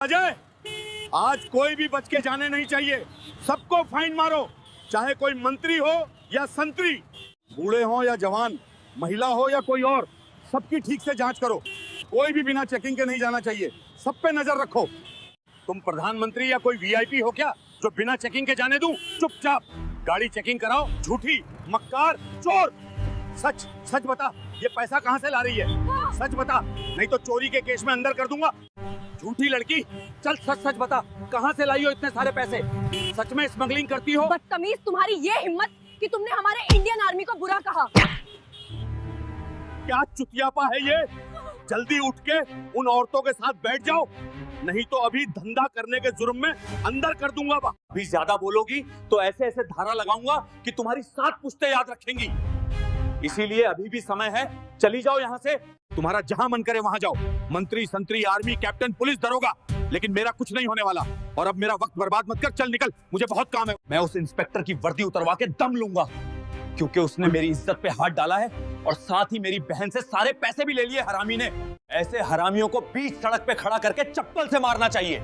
अजय, आज कोई भी बच के जाने नहीं चाहिए। सबको फाइन मारो, चाहे कोई मंत्री हो या संतरी, बूढ़े हो या जवान, महिला हो या कोई और, सबकी ठीक से जांच करो। कोई भी बिना चेकिंग के नहीं जाना चाहिए। सब पे नजर रखो। तुम प्रधानमंत्री या कोई वीआईपी हो क्या जो बिना चेकिंग के जाने दूं? चुपचाप गाड़ी चेकिंग कराओ। झूठी, मक्कार, चोर। सच सच बता, ये पैसा कहाँ से ला रही है? सच बता, नहीं तो चोरी के केस में अंदर कर दूंगा। झूठी लड़की, चल सच सच बता, कहाँ से लाई हो इतने सारे पैसे? सच में स्मगलिंग करती हो? बदतमीज, तुम्हारी ये हिम्मत कि तुमने हमारे इंडियन आर्मी को बुरा कहा। क्या चुतियापा है ये? जल्दी उठ के उन औरतों के साथ बैठ जाओ, नहीं तो अभी धंधा करने के जुर्म में अंदर कर दूंगा। अभी ज्यादा बोलोगी तो ऐसे ऐसे धारा लगाऊंगा कि तुम्हारी 7 पुश्तें याद रखेंगी। इसीलिए अभी भी समय है, चली जाओ यहाँ से। तुम्हारा जहाँ मन करे वहाँ जाओ, मंत्री, संतरी, आर्मी, कैप्टन, पुलिस, दरोगा, लेकिन मेरा कुछ नहीं होने वाला। और अब मेरा वक्त बर्बाद मत कर, चल निकल, मुझे बहुत काम है। मैं उस इंस्पेक्टर की वर्दी उतरवा के दम लूंगा, क्योंकि उसने मेरी इज्जत पे हाथ डाला है और साथ ही मेरी बहन से सारे पैसे भी ले लिए हरामी ने। ऐसे हरामियों को बीच सड़क पे खड़ा करके चप्पल से मारना चाहिए,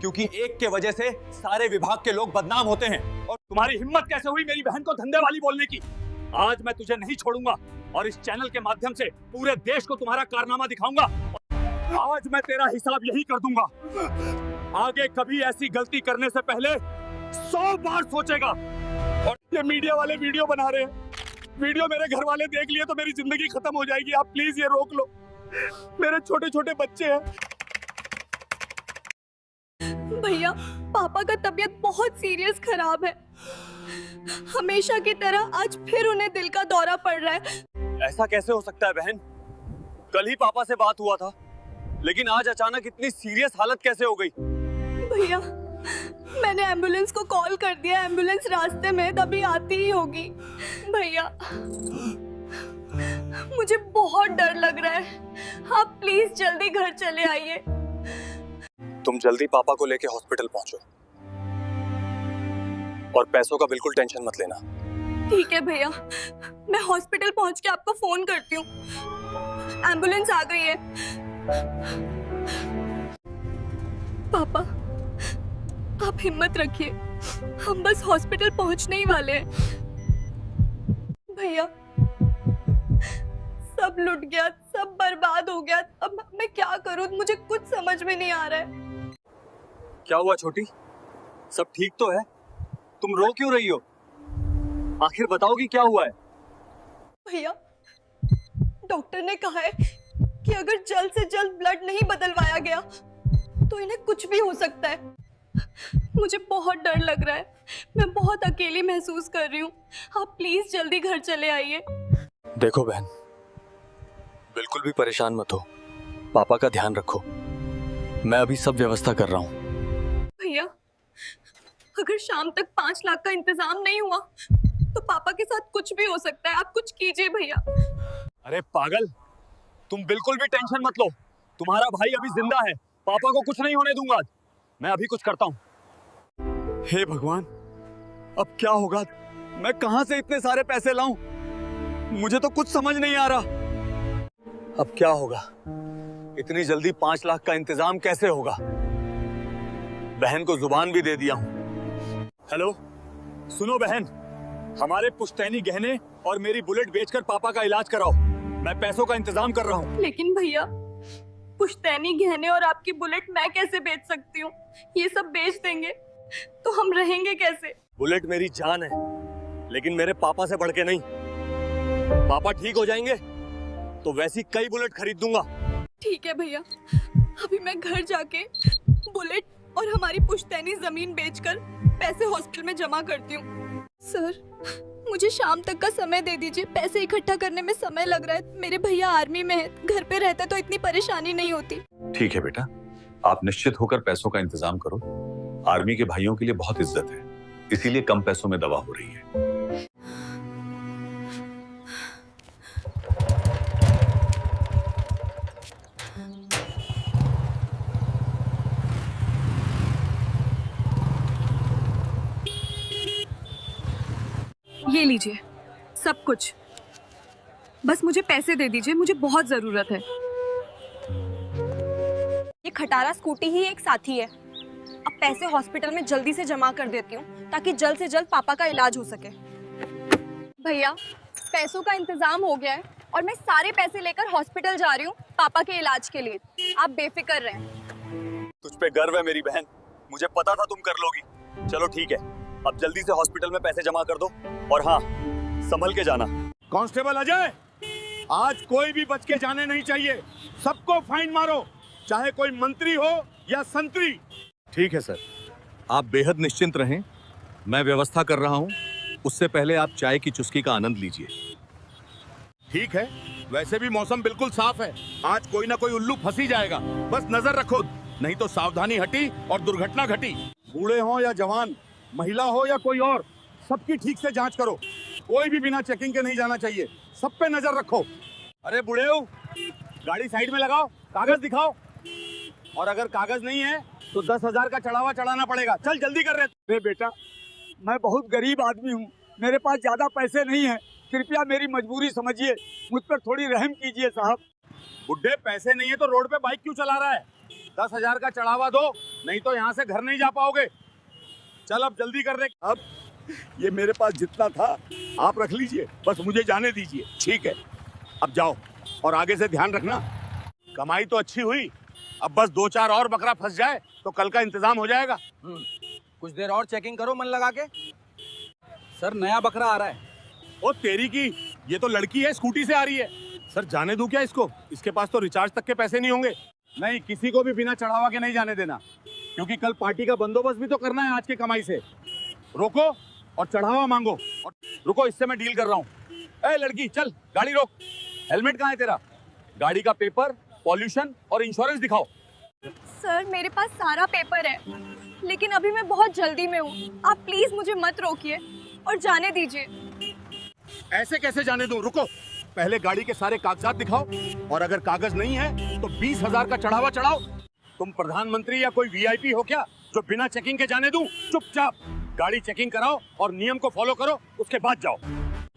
क्योंकि एक के वजह से सारे विभाग के लोग बदनाम होते हैं। और तुम्हारी हिम्मत कैसे हुई मेरी बहन को धंधे वाली बोलने की? आज मैं तुझे नहीं छोड़ूंगा और इस चैनल के माध्यम से पूरे देश को तुम्हारा कारनामा दिखाऊंगा। आज मैं तेरा हिसाब यही कर दूंगा। आगे कभी ऐसी गलती करने से पहले 100 बार सोचेगा। और ये मीडिया वाले वीडियो बना रहे हैं, वीडियो मेरे घर वाले देख लिए तो मेरी जिंदगी खत्म हो जाएगी। आप प्लीज ये रोक लो, मेरे छोटे छोटे बच्चे हैं। भैया, पापा का तबीयत बहुत सीरियस खराब है। हमेशा की तरह आज फिर उन्हें दिल का दौरा पड़ रहा है। ऐसा कैसे हो सकता है बहन? कल ही पापा से बात हुआ था, लेकिन आज अचानक इतनी सीरियस हालत कैसे हो गई? भैया, मैंने एम्बुलेंस को कॉल कर दिया, एम्बुलेंस रास्ते में तभी आती ही होगी। भैया, मुझे बहुत डर लग रहा है, आप प्लीज जल्दी घर चले आइए। तुम जल्दी पापा को लेके हॉस्पिटल पहुंचो और पैसों का बिल्कुल टेंशन मत लेना। ठीक है भैया, मैं हॉस्पिटल पहुंच के आपको फोन करती हूँ। एम्बुलेंस आ गई है। पापा, आप हिम्मत रखिए, हम बस हॉस्पिटल पहुंचने ही वाले हैं। भैया, सब लुट गया, सब बर्बाद हो गया। अब मैं क्या करूं, मुझे कुछ समझ में नहीं आ रहा है। क्या हुआ छोटी? सब ठीक तो है? तुम रो क्यों रही हो? आखिर बताओगी क्या हुआ है? भैया, डॉक्टर ने कहा है कि अगर जल्द से जल्द ब्लड नहीं बदलवाया गया तो इन्हें कुछ भी हो सकता है। मुझे बहुत डर लग रहा है, मैं बहुत अकेली महसूस कर रही हूँ। आप प्लीज जल्दी घर चले आइए। देखो बहन, बिल्कुल भी परेशान मत हो, पापा का ध्यान रखो। मैं अभी सब व्यवस्था कर रहा हूँ। भैया, अगर शाम तक 5 लाख का इंतजाम नहीं हुआ तो पापा के साथ कुछ भी हो सकता है। आप कुछ कीजिए भैया। अरे पागल, तुम बिल्कुल भी टेंशन मत लो, तुम्हारा भाई अभी जिंदा है, पापा को कुछ नहीं होने दूंगा। मैं अभी कुछ करता हूँ। हे भगवान, अब क्या होगा? मैं कहां से इतने सारे पैसे लाऊं? मुझे तो कुछ समझ नहीं आ रहा। अब क्या होगा? इतनी जल्दी 5 लाख का इंतजाम कैसे होगा? बहन को जुबान भी दे दिया हूं। हेलो, सुनो बहन, हमारे पुश्तैनी गहने और मेरी बुलेट बेचकर पापा का इलाज कराओ। मैं पैसों का इंतजाम कर रहा हूँ। लेकिन भैया, पुश्तैनी गहने और आपकी बुलेट मैं कैसे बेच सकती हूँ? ये सब बेच देंगे तो हम रहेंगे कैसे? बुलेट मेरी जान है, लेकिन मेरे पापा से बढ़ के नहीं। पापा ठीक हो जाएंगे तो वैसी कई बुलेट खरीद दूंगा। ठीक है भैया, अभी मैं घर जाके बुलेट और हमारी पुश्तैनी जमीन बेचकर पैसे हॉस्पिटल में जमा करती हूँ। सर, मुझे शाम तक का समय दे दीजिए, पैसे इकट्ठा करने में समय लग रहा है। मेरे भैया आर्मी में है, घर पे रहते तो इतनी परेशानी नहीं होती। ठीक है बेटा, आप निश्चित होकर पैसों का इंतजाम करो। आर्मी के भाइयों के लिए बहुत इज्जत है, इसीलिए कम पैसों में दवा हो रही है। ये लीजिए सब कुछ, बस मुझे पैसे दे दीजिए, मुझे बहुत जरूरत है। ये खटारा स्कूटी ही एक साथी है। अब पैसे हॉस्पिटल में जल्दी से जमा कर देती हूँ ताकि जल्द से जल्द पापा का इलाज हो सके। भैया, पैसों का इंतजाम हो गया है और मैं सारे पैसे लेकर हॉस्पिटल जा रही हूँ पापा के इलाज के लिए। आप बेफिक्र रहें। तुझ पे गर्व है मेरी बहन, मुझे पता था तुम कर लोगी। चलो ठीक है, अब जल्दी से हॉस्पिटल में पैसे जमा कर दो और हाँ, संभल के जाना। कांस्टेबल अजय, आज कोई भी बच के जाने नहीं चाहिए। सबको फाइन मारो, चाहे कोई मंत्री हो या संतरी। ठीक है सर, आप बेहद निश्चिंत रहें, मैं व्यवस्था कर रहा हूँ। उससे पहले आप चाय की चुस्की का आनंद लीजिए। ठीक है, वैसे भी मौसम बिल्कुल साफ है। आज कोई ना कोई उल्लू फंसी जाएगा, बस नजर रखो, नहीं तो सावधानी हटी और दुर्घटना घटी। बूढ़े हो या जवान, महिला हो या कोई और, सबकी ठीक से जांच करो। कोई भी बिना चेकिंग के नहीं जाना चाहिए, सब पे नजर रखो। अरे बूढ़े हो, गाड़ी साइड में लगाओ, कागज दिखाओ, और अगर कागज नहीं है तो 10,000 का चढ़ावा चढ़ाना पड़ेगा। चल जल्दी कर रहे। अरे बेटा, मैं बहुत गरीब आदमी हूँ, मेरे पास ज्यादा पैसे नहीं हैं। कृपया मेरी मजबूरी समझिए, मुझ पर थोड़ी रहम कीजिए साहब। बुढ़े, पैसे नहीं है तो रोड पे बाइक क्यों चला रहा है? 10,000 का चढ़ावा दो, नहीं तो यहाँ से घर नहीं जा पाओगे। चल अब जल्दी कर रहे। अब ये मेरे पास जितना था आप रख लीजिए, बस मुझे जाने दीजिए। ठीक है, अब जाओ और आगे से ध्यान रखना। कमाई तो अच्छी हुई, अब बस 2-4 और बकरा फंस जाए तो कल का इंतजाम हो जाएगा। कुछ देर और चेकिंग करो मन लगा के। सर, नया बकरा आ रहा है। ओ तेरी की, ये तो लड़की है, स्कूटी से आ रही है। सर जाने दूं क्या इसको? इसके पास तो रिचार्ज तक के पैसे नहीं होंगे। नहीं, किसी को भी बिना चढ़ावा के नहीं जाने देना, क्योंकि कल पार्टी का बंदोबस्त भी तो करना है आज के कमाई से। रोको और चढ़ावा मांगो। और रुको, इससे मैं डील कर रहा हूँ। ए लड़की, चल गाड़ी रोक। हेलमेट कहाँ है तेरा? गाड़ी का पेपर, पॉल्यूशन और इंश्योरेंस दिखाओ। सर, मेरे पास सारा पेपर है, लेकिन अभी मैं बहुत जल्दी में हूँ। आप प्लीज मुझे मत रोकिए और जाने दीजिए। ऐसे कैसे जाने दूं? रुको, पहले गाड़ी के सारे कागजात दिखाओ, और अगर कागज नहीं है तो 20,000 का चढ़ावा चढ़ाओ। तुम प्रधानमंत्री या कोई वीआईपी हो क्या जो बिना चेकिंग के जाने दूं? चुपचाप गाड़ी चेकिंग कराओ और नियम को फॉलो करो, उसके बाद जाओ।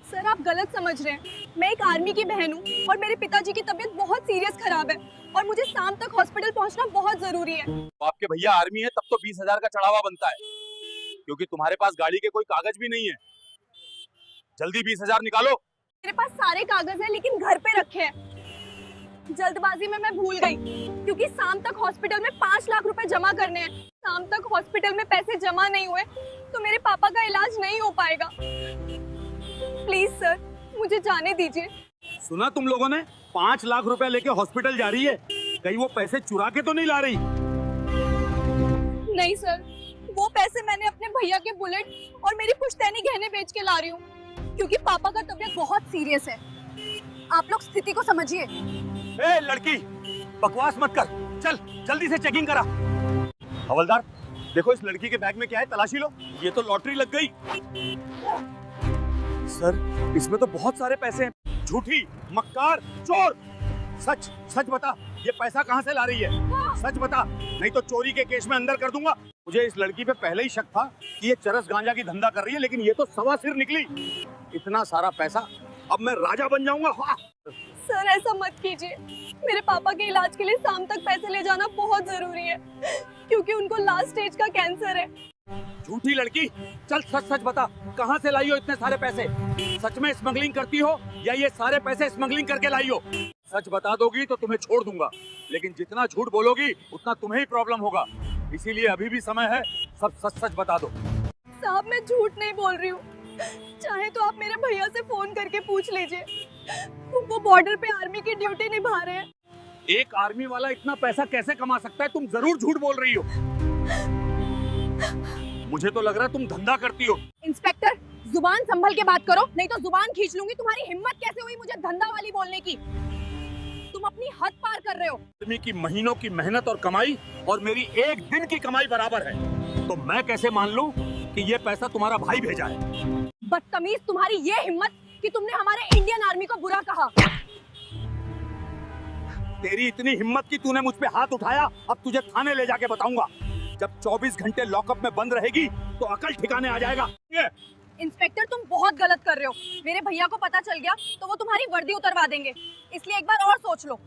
सर, आप गलत समझ रहे हैं। मैं एक आर्मी की बहन हूँ और मेरे पिताजी की तबीयत बहुत सीरियस खराब है और मुझे शाम तक हॉस्पिटल पहुँचना बहुत जरूरी है। तो आपके भैया आर्मी है, तब तो 20,000 का चढ़ावा बनता है, क्योंकि तुम्हारे पास गाड़ी के कोई कागज भी नहीं है। जल्दी 20,000 निकालो। मेरे पास सारे कागज हैं, लेकिन घर पे रखे हैं। जल्दबाजी में मैं भूल गई, क्योंकि शाम तक हॉस्पिटल में 5 लाख रुपए जमा करने हैं। शाम तक हॉस्पिटल में पैसे जमा नहीं हुए तो मेरे पापा का इलाज नहीं हो पाएगा। प्लीज सर, मुझे जाने दीजिए। सुना तुम लोगों ने? 5 लाख रुपए लेके हॉस्पिटल जा रही है। कहीं वो पैसे चुरा के तो नहीं ला रही? नहीं सर, वो पैसे मैंने अपने भैया के बुलेट और मेरी पुश्तैनी गहने बेच के ला रही हूँ, क्योंकि पापा का तबीयत बहुत सीरियस है। आप लोग स्थिति को समझिए। ए लड़की, बकवास मत कर, चल जल्दी से चेकिंग करा। हवलदार, देखो इस लड़की के बैग में क्या है, तलाशी लो। ये तो लॉटरी लग गई। सर, इसमें तो बहुत सारे पैसे हैं। झूठी, मक्कार, चोर। सच सच बता, ये पैसा कहाँ से ला रही है? सच बता, नहीं तो चोरी के केस में अंदर कर दूंगा। मुझे इस लड़की पे पहले ही शक था कि ये चरस गांजा की धंधा कर रही है, लेकिन ये तो सवा सिर निकली। इतना सारा पैसा, अब मैं राजा बन जाऊंगा। वाह! सर, ऐसा मत कीजिए। मेरे पापा के इलाज के लिए शाम तक पैसे ले जाना बहुत जरूरी है, क्योंकि उनको लास्ट स्टेज का कैंसर है। झूठी लड़की, चल सच सच बता, कहाँ से लाई हो इतने सारे पैसे? सच में स्मगलिंग करती हो या ये सारे पैसे स्मगलिंग करके लाई हो? सच बता दोगी तो तुम्हें छोड़ दूंगा, लेकिन जितना झूठ बोलोगी उतना तुम्हें ही प्रॉब्लम होगा। इसीलिए अभी भी समय है, सब सच सच बता दो। साहब, मैं झूठ नहीं बोल रही हूँ। चाहे तो आप मेरे भैया से फोन करके पूछ लीजिए, वो बॉर्डर पे आर्मी की ड्यूटी निभा रहे हैं। एक आर्मी वाला इतना पैसा कैसे कमा सकता है? तुम जरूर झूठ बोल रही हो। मुझे तो लग रहा है तुम धंधा करती हो। इंस्पेक्टर, जुबान संभल के बात करो, नहीं तो जुबान खींच लूंगी। तुम्हारी हिम्मत कैसे हुई मुझे धंधा वाली बोलने की? तुम अपनी हद पार कर रहे हो। आदमी की महीनों की मेहनत और कमाई और मेरी एक दिन की कमाई बराबर है, तो मैं कैसे मान लूं कि ये पैसा तुम्हारा भाई भेजा है? बदतमीज, तुम्हारी ये हिम्मत कि तुमने हमारे इंडियन आर्मी को बुरा कहा। तेरी इतनी हिम्मत कि तूने मुझ पे हाथ उठाया, अब तुझे थाने ले जाके बताऊंगा। जब 24 घंटे लॉकअप में बंद रहेगी तो अकल ठिकाने आ जाएगा। इंस्पेक्टर, तुम बहुत गलत कर रहे हो। मेरे भैया को पता चल गया तो वो तुम्हारी वर्दी उतरवा देंगे, इसलिए एक बार और सोच लो।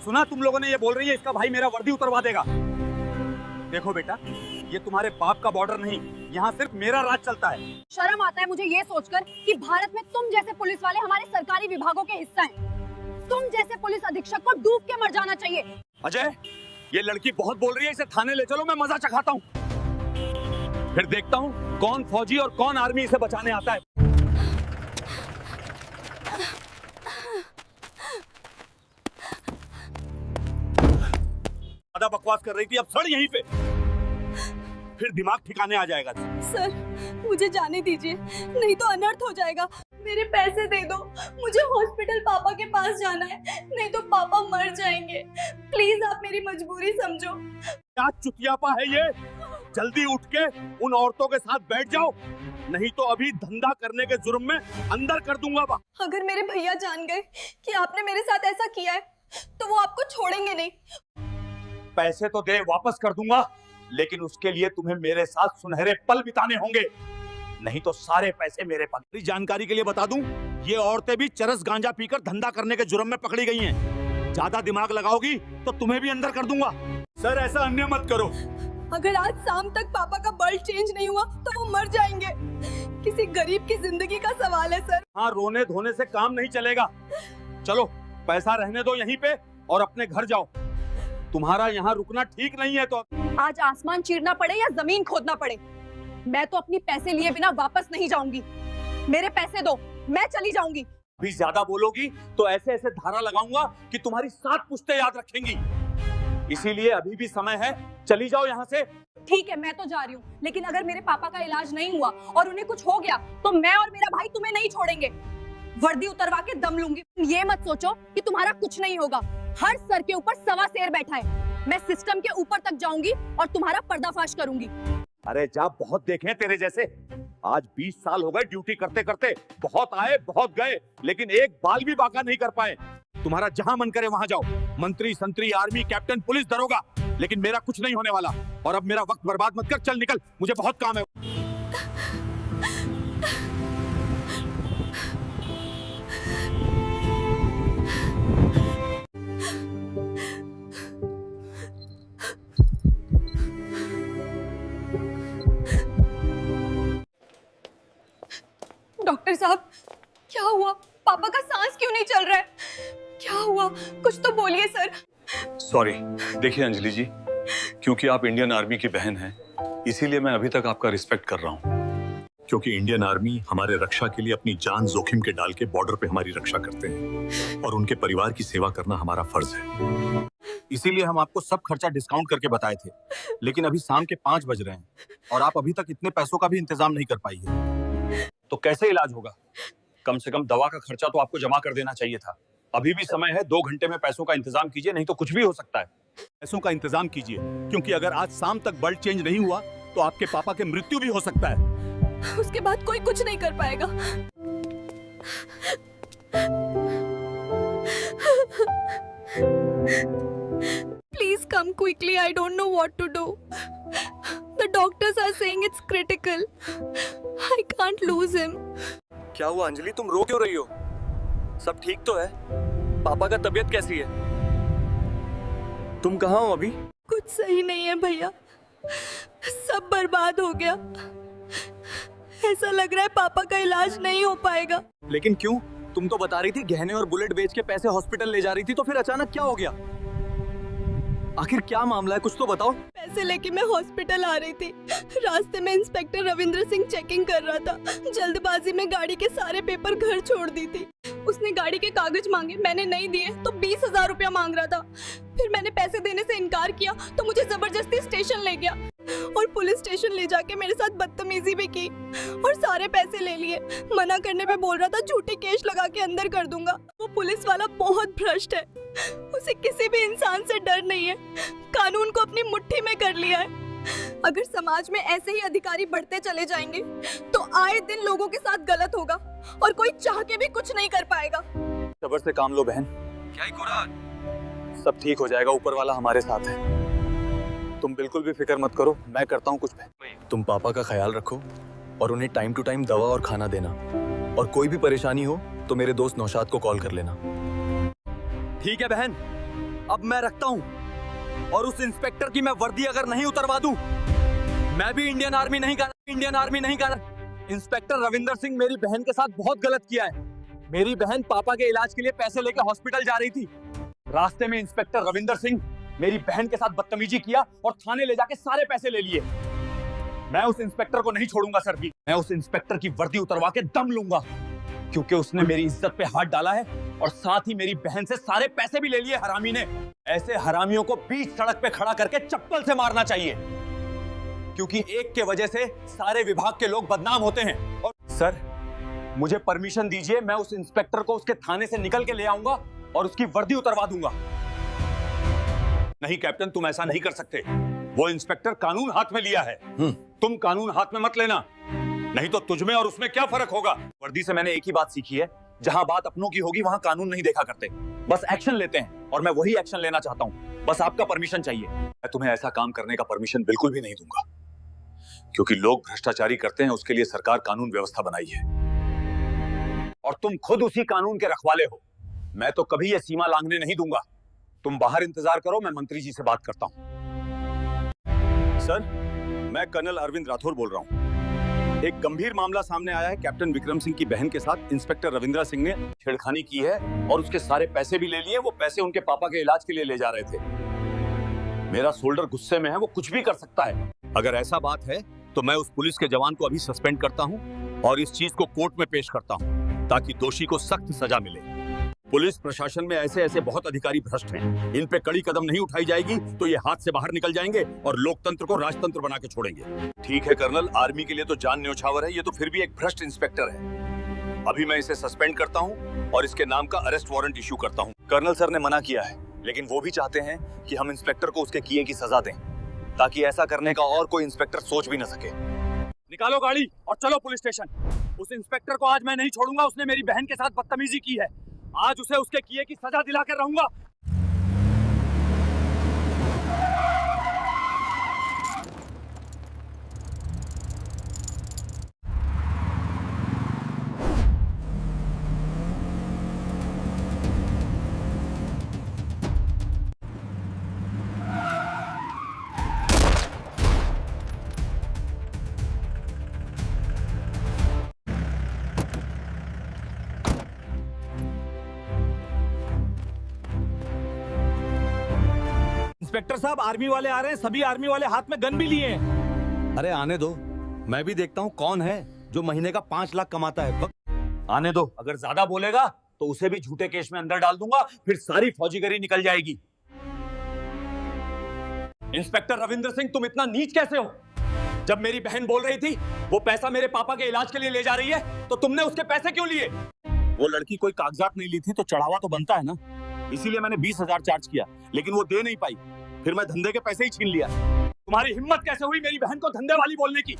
सुना तुम लोगों ने ये बोल रही है इसका भाई मेरा वर्दी उतरवा देगा। देखो बेटा, ये तुम्हारे बाप का बॉर्डर नहीं, यहाँ सिर्फ मेरा राज चलता है। शर्म आता है मुझे ये सोचकर कि भारत में तुम जैसे पुलिस वाले हमारे सरकारी विभागों के हिस्सा हैं। तुम जैसे पुलिस अधीक्षक को डूब के मर जाना चाहिए। अजय, ये लड़की बहुत बोल रही है, इसे थाने ले चलो, मैं मजा चखाता हूँ। फिर देखता हूँ कौन फौजी और कौन आर्मी इसे बचाने आता है। ज्यादा बकवास कर रही थी, अब सड़ यहीं पे, फिर दिमाग ठिकाने आ जाएगा। सर मुझे जाने दीजिए, नहीं तो अनर्थ हो जाएगा। मेरे पैसे दे दो, मुझे हॉस्पिटल पापा के पास जाना है, नहीं तो पापा मर जाएंगे। प्लीज आप मेरी मजबूरी समझो। क्या चुतियापा है ये? जल्दी उठ के उन औरतों के साथ बैठ जाओ, नहीं तो अभी धंधा करने के जुर्म में अंदर कर दूंगा। अगर मेरे भैया जान गए कि आपने मेरे साथ ऐसा किया है तो वो आपको छोड़ेंगे नहीं। पैसे तो दे, वापस कर दूंगा, लेकिन उसके लिए तुम्हें मेरे साथ सुनहरे पल बिताने होंगे, नहीं तो सारे पैसे मेरे पास। जानकारी के लिए बता दूं, ये औरतें भी चरस गांजा पीकर धंधा करने के जुर्म में पकड़ी गई हैं। ज्यादा दिमाग लगाओगी तो तुम्हें भी अंदर कर दूंगा। सर ऐसा अन्याय मत करो। अगर आज शाम तक पापा का बल्ब चेंज नहीं हुआ तो वो मर जाएंगे। किसी गरीब की जिंदगी का सवाल है सर। हाँ, रोने धोने से काम नहीं चलेगा। चलो पैसा रहने दो यहीं पे और अपने घर जाओ। तुम्हारा यहाँ रुकना ठीक नहीं है। तो आज आसमान चीरना पड़े या जमीन खोदना पड़े, मैं तो अपनी पैसे लिए बिना वापस नहीं जाऊंगी। मेरे पैसे दो, मैं चली जाऊंगी। भी ज्यादा बोलोगी तो ऐसे ऐसे धारा लगाऊंगा कि तुम्हारी 7 पुश्तें याद रखेंगी। इसीलिए अभी भी समय है, चली जाओ यहाँ से। ठीक है, मैं तो जा रही हूँ, लेकिन अगर मेरे पापा का इलाज नहीं हुआ और उन्हें कुछ हो गया तो मैं और मेरा भाई तुम्हें नहीं छोड़ेंगे। वर्दी उतरवा के दम लूंगी। ये मत सोचो कि तुम्हारा कुछ नहीं होगा। हर सर के ऊपर सवा शेर बैठा है। मैं सिस्टम के ऊपर तक जाऊंगी और तुम्हारा पर्दाफाश करूंगी। अरे जा, बहुत देखे तेरे जैसे। आज 20 साल हो गए ड्यूटी करते करते, बहुत आए बहुत गए, लेकिन एक बाल भी बाका नहीं कर पाए। तुम्हारा जहां मन करे वहां जाओ, मंत्री संतरी आर्मी कैप्टन पुलिस दरोगा, लेकिन मेरा कुछ नहीं होने वाला। और अब मेरा वक्त बर्बाद मत कर, चल निकल, मुझे बहुत काम है। डॉक्टर साहब, क्या हुआ? पापा का सांस क्यों नहीं चल रहा है? क्या हुआ? कुछ तो बोलिए सर। सॉरी, देखिए अंजलि जी, क्योंकि आप इंडियन आर्मी की बहन हैं, इसीलिए मैं अभी तक आपका रिस्पेक्ट कर रहा हूँ। क्योंकि इंडियन आर्मी हमारे रक्षा के लिए अपनी जान जोखिम के डाल के बॉर्डर पे हमारी रक्षा करते हैं, और उनके परिवार की सेवा करना हमारा फर्ज है। इसीलिए हम आपको सब खर्चा डिस्काउंट करके बताए थे, लेकिन अभी शाम के 5 बज रहे हैं और आप अभी तक इतने पैसों का भी इंतजाम नहीं कर पाई है। तो कैसे इलाज होगा? कम से कम दवा का खर्चा तो आपको जमा कर देना चाहिए था। अभी भी समय है, 2 घंटे में पैसों का इंतजाम कीजिए, नहीं तो कुछ भी हो सकता है। पैसों का इंतजाम कीजिए, क्योंकि अगर आज शाम तक बल्ब चेंज नहीं हुआ तो आपके पापा की मृत्यु भी हो सकता है। उसके बाद कोई कुछ नहीं कर पाएगा। Please come quickly. I don't know what to do. The doctors are saying it's critical. I can't lose him. क्या हुआ अंजलि, तुम रो क्यों रही हो? सब ठीक तो है? पापा का तबीयत कैसी है? तुम कहाँ हो अभी? कुछ सही नहीं है भैया, सब बर्बाद हो गया। ऐसा लग रहा है पापा का इलाज नहीं हो पाएगा। लेकिन क्यों? तुम तो बता रही थी गहने और बुलेट बेच के पैसे हॉस्पिटल ले जा रही थी, तो फिर अचानक क्या हो गया? आखिर क्या मामला है, कुछ तो बताओ। पैसे लेके मैं हॉस्पिटल आ रही थी। रास्ते में इंस्पेक्टर रविंद्र सिंह चेकिंग कर रहा था। जल्दबाजी में गाड़ी के सारे पेपर घर छोड़ दी थी। उसने गाड़ी के कागज मांगे, मैंने नहीं दिए तो 20,000 रुपया मांग रहा था। फिर मैंने पैसे देने से इनकार किया तो मुझे जबरदस्ती स्टेशन ले गया और पुलिस स्टेशन ले जाके मेरे साथ बदतमीजी भी की और सारे पैसे ले लिए। मना करने पे बोल रहा था झूठी केस लगा के अंदर कर दूंगा। वो पुलिस वाला बहुत भ्रष्ट है, उसे किसी भी इंसान से डर नहीं है, कानून को अपनी मुट्ठी में कर लिया है। अगर समाज में ऐसे ही अधिकारी बढ़ते चले जाएंगे तो आए दिन लोगों के साथ गलत होगा और कोई चाह के भी कुछ नहीं कर पाएगा। सब्र से काम लो बहन। क्या ही कुरान? सब ठीक हो जाएगा, ऊपर वाला हमारे साथ है। तुम बिल्कुल भी फिक्र मत करो, मैं करता हूँ कुछ। तुम पापा का ख्याल रखो और उन्हें टाइम टू टाइम दवा और खाना देना, और कोई भी परेशानी हो तो मेरे दोस्त नौशाद को कॉल कर लेना। ठीक है बहन, अब मैं रखता हूँ। और उस इंस्पेक्टर की मैं वर्दी अगर नहीं उतरवा दूं, मैं भी इंडियन आर्मी नहीं कर। इंस्पेक्टर रविंदर सिंह मेरी बहन के साथ बहुत गलत किया है। मेरी बहन पापा के इलाज के लिए पैसे लेकर हॉस्पिटल जा रही थी। रास्ते में इंस्पेक्टर रविंदर सिंह मेरी बहन के साथ बदतमीजी किया और थाने ले जाके सारे पैसे ले लिए। मैं उस इंस्पेक्टर को नहीं छोड़ूंगा सर भी। मैं उस इंस्पेक्टर की वर्दी उतरवा के दम लूंगा, क्योंकि उसने मेरी इज्जत पे हाथ डाला है और साथ ही मेरी बहन से सारे पैसे भी ले लिए हरामी ने। ऐसे हरामियों को बीच सड़क पे खड़ा करके चप्पल से मारना चाहिए, क्योंकि एक के वजह से सारे विभाग के लोग बदनाम होते हैं। और सर, मुझे परमिशन दीजिए, मैं उस इंस्पेक्टर को उसके थाने से निकल के ले आऊंगा और उसकी वर्दी उतरवा दूंगा। नहीं कैप्टन, तुम ऐसा नहीं कर सकते। वो इंस्पेक्टर कानून हाथ में लिया है, तुम कानून हाथ में मत लेना, नहीं तो तुझमें और उसमें क्या फर्क होगा। वर्दी से मैंने एक ही बात सीखी है, जहां बात अपनों की होगी वहां कानून नहीं देखा करते, बस एक्शन लेते हैं। और मैं वही एक्शन लेना चाहता हूं, बस आपका परमिशन चाहिए। मैं तुम्हें ऐसा काम करने का परमिशन बिल्कुल भी नहीं दूंगा, क्योंकि लोग भ्रष्टाचारी करते हैं, उसके लिए सरकार कानून व्यवस्था बनाई है। और तुम खुद उसी कानून के रखवाले हो। मैं तो कभी ये सीमा लांघने नहीं दूंगा। तुम बाहर इंतजार करो, मैं मंत्री जी से बात करता हूं। सर, मैं कर्नल अरविंद राठौर बोल रहा हूं। एक गंभीर मामला सामने आया है। कैप्टन विक्रम सिंह की बहन के साथ इंस्पेक्टर रविंद्र सिंह ने छेड़खानी की है और उसके सारे पैसे भी ले लिए। वो पैसे उनके पापा के इलाज के लिए ले जा रहे थे। मेरा शोल्डर गुस्से में है, वो कुछ भी कर सकता है। अगर ऐसा बात है तो मैं उस पुलिस के जवान को अभी सस्पेंड करता हूं और इस चीज को कोर्ट में पेश करता हूं, ताकि दोषी को सख्त सजा मिले। पुलिस प्रशासन में ऐसे ऐसे बहुत अधिकारी भ्रष्ट हैं। इन पे कड़ी कदम नहीं उठाई जाएगी तो ये हाथ से बाहर निकल जाएंगे और लोकतंत्र को राजतंत्र बना के छोड़ेंगे। ठीक है कर्नल, आर्मी के लिए तो जान न्योछावर है, ये तो फिर भी एक भ्रष्ट इंस्पेक्टर है। अभी मैं इसे सस्पेंड करता हूं और इसके नाम का अरेस्ट वारंट इशू करता हूं। कर्नल सर ने मना किया है, लेकिन वो भी चाहते हैं कि हम इंस्पेक्टर को उसके किए की सजा दें, ताकि ऐसा करने का और कोई इंस्पेक्टर सोच भी न सके। निकालो गाड़ी और चलो पुलिस स्टेशन। उस इंस्पेक्टर को आज मैं नहीं छोड़ूंगा। उसने मेरी बहन के साथ बदतमीजी की है, आज उसे उसके किए की सजा दिलाकर रहूंगा। इंस्पेक्टर साहब, आर्मी वाले आ रहे हैं। सभी आर्मी वाले हाथ में गन भी लिए हैं। अरे आने दो, मैं भी देखता हूँ कौन है जो महीने का 5 लाख कमाता है। आने दो, अगर ज्यादा बोलेगा तो उसे भी झूठे केस में अंदर डाल दूंगा, फिर सारी फौजीगरी निकल जाएगी। इंस्पेक्टर रविंद्र सिंह, तुम इतना नीच कैसे हो? जब मेरी बहन बोल रही थी वो पैसा मेरे पापा के इलाज के लिए ले जा रही है, तो तुमने उसके पैसे क्यों लिए? वो लड़की कोई कागजात नहीं ली थी तो चढ़ावा तो बनता है ना, इसीलिए मैंने 20,000 चार्ज किया, लेकिन वो दे नहीं पाई। फिर मैं धंधे के पैसे ही छीन लिया। तुम्हारी हिम्मत कैसे हुई मेरी बहन को धंधे वाली बोलने की?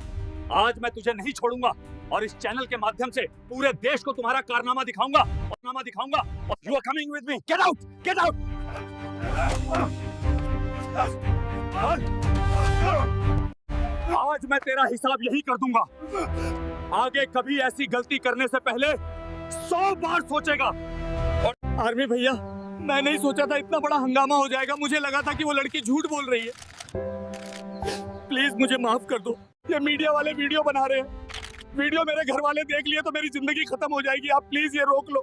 आज मैं तुझे नहीं छोड़ूंगा और इस चैनल के माध्यम से पूरे देश को तुम्हारा कारनामा दिखाऊंगा। You are coming with me, get out, get out. आज मैं तेरा हिसाब यही कर दूंगा। आगे कभी ऐसी गलती करने से पहले 100 बार सोचेगा। और आर्मी भैया, मैं नहीं सोचा था इतना बड़ा हंगामा हो जाएगा। मुझे लगा था कि वो लड़की झूठ बोल रही है। प्लीज मुझे माफ कर दो। ये मीडिया वाले वीडियो बना रहे हैं, वीडियो मेरे घर वाले देख लिए तो मेरी जिंदगी खत्म हो जाएगी। आप प्लीज ये रोक लो,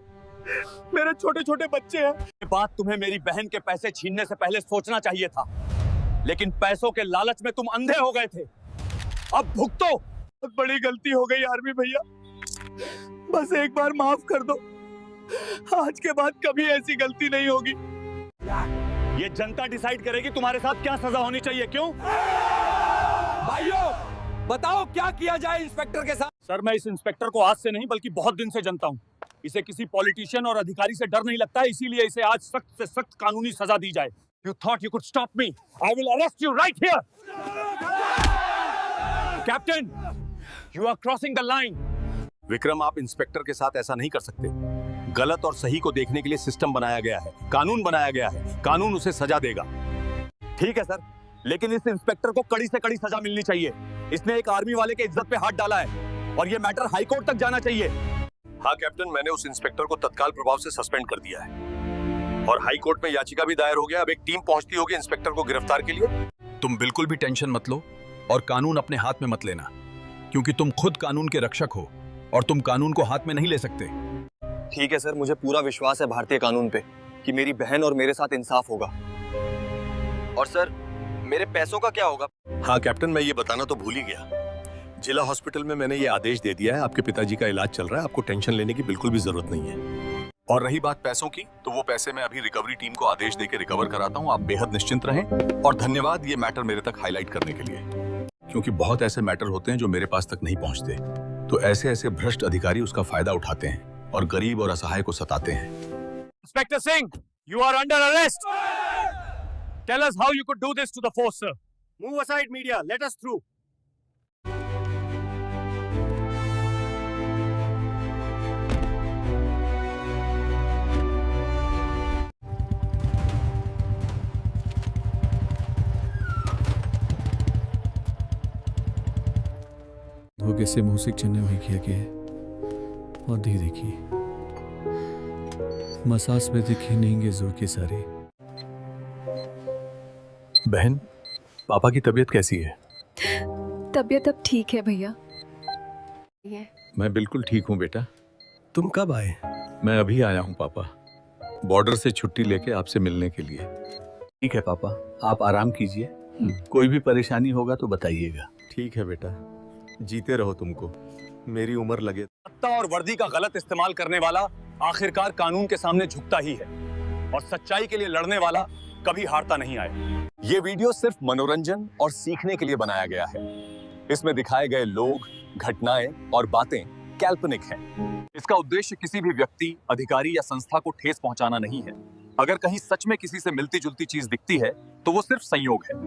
मेरे छोटे छोटे बच्चे हैं। ये बात तुम्हें मेरी बहन के पैसे छीनने से पहले सोचना चाहिए था, लेकिन पैसों के लालच में तुम अंधे हो गए थे। अब भुगतो। बहुत बड़ी गलती हो गई आर्मी भैया, बस एक बार माफ कर दो। आज के बाद कभी ऐसी गलती नहीं होगी। ये जनता डिसाइड करेगी तुम्हारे साथ क्या सजा होनी चाहिए। क्यों भाइयों, बताओ क्या किया जाए इंस्पेक्टर के साथ? सर, मैं इस इंस्पेक्टर को आज से नहीं बल्कि बहुत दिन से जानता हूँ। इसे किसी पॉलिटिशियन और अधिकारी से डर नहीं लगता है, इसीलिए इसे आज सख्त से सख्त कानूनी सजा दी जाए। You thought you could stop me? I will arrest you right here. Captain, you are crossing the line. Vikram, आप इंस्पेक्टर के साथ ऐसा नहीं कर सकते। गलत और सही को देखने के लिए सिस्टम बनाया गया है, कानून बनाया गया है, कानून उसे सजा देगा। ठीक है सर, लेकिन इस इंस्पेक्टर को कड़ी से कड़ी सजा मिलनी चाहिए। इसने एक आर्मी वाले के इज्जत पे हाथ डाला है और ये मैटर हाई कोर्ट तक जाना चाहिए। हाँ कैप्टन, मैंने उस इंस्पेक्टर को तत्काल प्रभाव से सस्पेंड कर दिया है और हाई कोर्ट में याचिका भी दायर हो गया। अब एक टीम पहुंचती होगी इंस्पेक्टर को गिरफ्तार के लिए। तुम बिल्कुल भी टेंशन मत लो और कानून अपने हाथ में मत लेना, क्योंकि तुम खुद कानून के रक्षक हो और तुम कानून को हाथ में नहीं ले सकते। ठीक है सर, मुझे पूरा विश्वास है भारतीय कानून पे कि मेरी बहन और मेरे साथ इंसाफ होगा। और सर, मेरे पैसों का क्या होगा? हाँ कैप्टन, मैं ये बताना तो भूल ही गया। जिला हॉस्पिटल में मैंने ये आदेश दे दिया है, आपके पिताजी का इलाज चल रहा है, आपको टेंशन लेने की बिल्कुल भी जरूरत नहीं है। और रही बात पैसों की, तो वो पैसे मैं अभी रिकवरी टीम को आदेश देकर रिकवर कराता हूँ। आप बेहद निश्चिंत रहें और धन्यवाद ये मैटर मेरे तक हाईलाइट करने के लिए, क्योंकि बहुत ऐसे मैटर होते हैं जो मेरे पास तक नहीं पहुंचते। तो ऐसे ऐसे भ्रष्ट अधिकारी उसका फायदा उठाते हैं और गरीब और असहाय को सताते हैं। Inspector Singh, you are under arrest. Tell us how you could do this to the force, sir. Move aside, media. Let us through. धोखे से मूसिक चने हुई किया के और दी देखी मसास में दिखी नहीं जो की सारी। बहन, पापा की तबीयत कैसी है? तबीयत अब ठीक है भैया। मैं बिल्कुल ठीक हूँ बेटा। तुम कब आए? मैं अभी आया हूँ पापा, बॉर्डर से छुट्टी लेके आपसे मिलने के लिए। ठीक है पापा, आप आराम कीजिए, कोई भी परेशानी होगा तो बताइएगा। ठीक है बेटा, जीते रहो, तुमको मेरी उम्र लगे। सत्ता और वर्दी का गलत इस्तेमाल करने वाला आखिरकार कानून के सामने झुकता ही है और सच्चाई के लिए लड़ने वाला कभी हारता नहीं आया। ये वीडियो सिर्फ मनोरंजन और सीखने के लिए बनाया गया है। इसमें दिखाए गए लोग, घटनाएं और बातें काल्पनिक हैं। इसका उद्देश्य किसी भी व्यक्ति, अधिकारी या संस्था को ठेस पहुंचाना नहीं है। अगर कहीं सच में किसी से मिलती जुलती चीज दिखती है तो वो सिर्फ संयोग है।